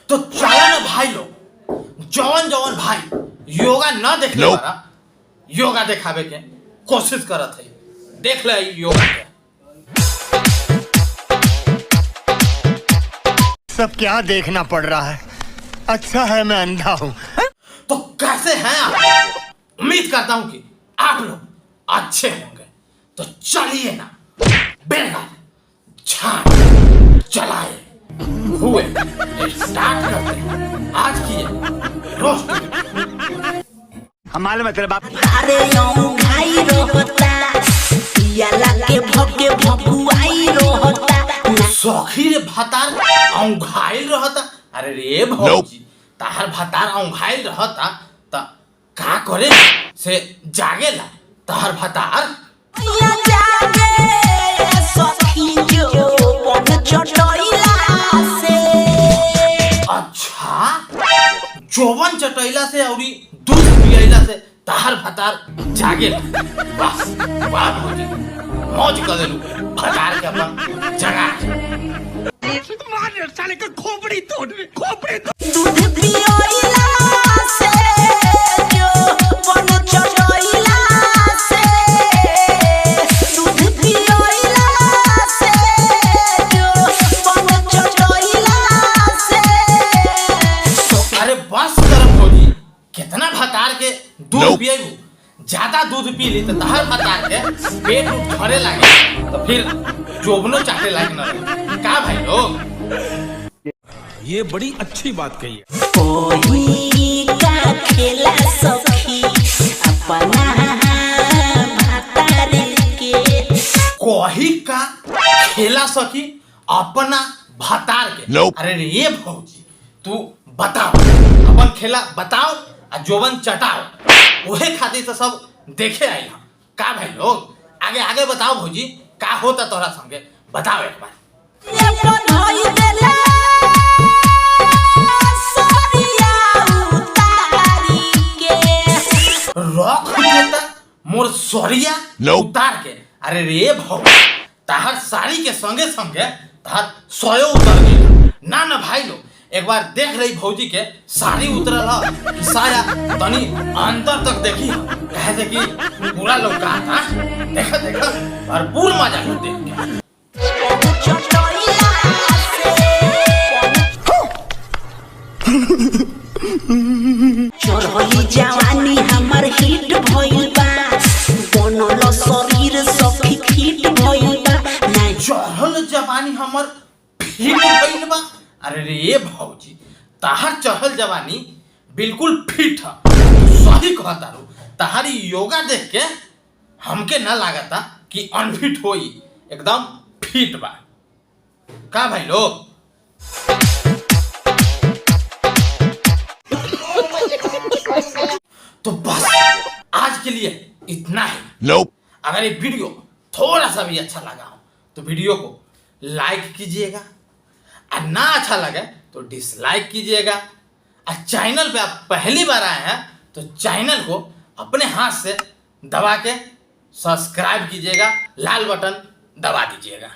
तो चलो ना भाई लोग, जवन जवन भाई योगा ना देखने वाला योगा दिखावे के कोशिश करत है, देख ले योगा के। सब क्या देखना पड़ रहा है, अच्छा है मैं अंधा हूँ। तो कैसे हैं आप? उम्मीद करता हूं कि आप लोग अच्छे होंगे। तो चलिए ना, बेलगाल छान चलाए हुए स्टार्ट करते हैं आज की रोस्ट। हमारे मतलब आप अरे भाई रोहता याला के भगे भगुआई रोहता सौखी रे भातार औंघाइल रहता। अरे रे भौजी, ताहर भातार औंघाइल रहता त का करे से जागेला ताहर भातार। या जागे सखी जो बन चटइला से। अच्छा, जोवन चटैला से औरी दूध पियला से ताहर भातार जागेला। वाह वाह भौजी, मौज कर देलू भातार के अपन जगह। साले का खोपड़ी तोड़ दूध पियला से जो बन चटइला से। दूध पियला से जो बन चटइला से। अरे बस कर भौजी, कितना भातार के दूध पिएबू? ज्यादा दूध पी ली तो तहर भातार के पेट भरे लागे, तो फिर जोबनो चाटे लागे न का भाई लोग। ये बड़ी अच्छी बात कही है। कोई का खेला सखी अपना भातार के। कोही का खेला सकी अपना भातार के। अरे रे ये भौजी, तू बताओ अपन खेला बताओ आ जोबन चटाओ। ओहे खातिर तो सब देखे आई हम का भाई लोग। आगे आगे बताओ भौजी, का होता तोरा संगे बताओ एक बार। ये पढ़ाई देला सोनिया उतारी के। रॉक देता मोर सोरिया उतार के। अरे रे भौजी, ताहर साड़ी के संगे संगे ताहर सोयो उतर गई ना ना भाई लोग। एक बार देख रही भौजी के साड़ी उतरल ह कि साया तनी अंदर तक देखी कहे थे कि पूरा लोग का था। देखा देखा भरपूर मजा हो देख के। चटइला से। चढ़ली जवानी हमर हिट भइल बा। बनल शरीर सखी फिट भइल बा। नहीं चढ़ल जवानी हमर फिट भइल बा। अरे रे भौजी, ताहर चढ़ल जवानी बिल्कुल फिट है, सही कहता रू। ताहरी योगा देख के हमके न लागता कि अनफिट होई, एकदम फिट बा का भाई लोग। तो बस आज के लिए इतना ही। अगर ये वीडियो थोड़ा सा भी अच्छा लगा हो तो वीडियो को लाइक कीजिएगा, और ना अच्छा लगे तो डिसलाइक कीजिएगा। और चैनल पे आप पहली बार आए हैं तो चैनल को अपने हाथ से दबा के सब्सक्राइब कीजिएगा, लाल बटन दबा दीजिएगा।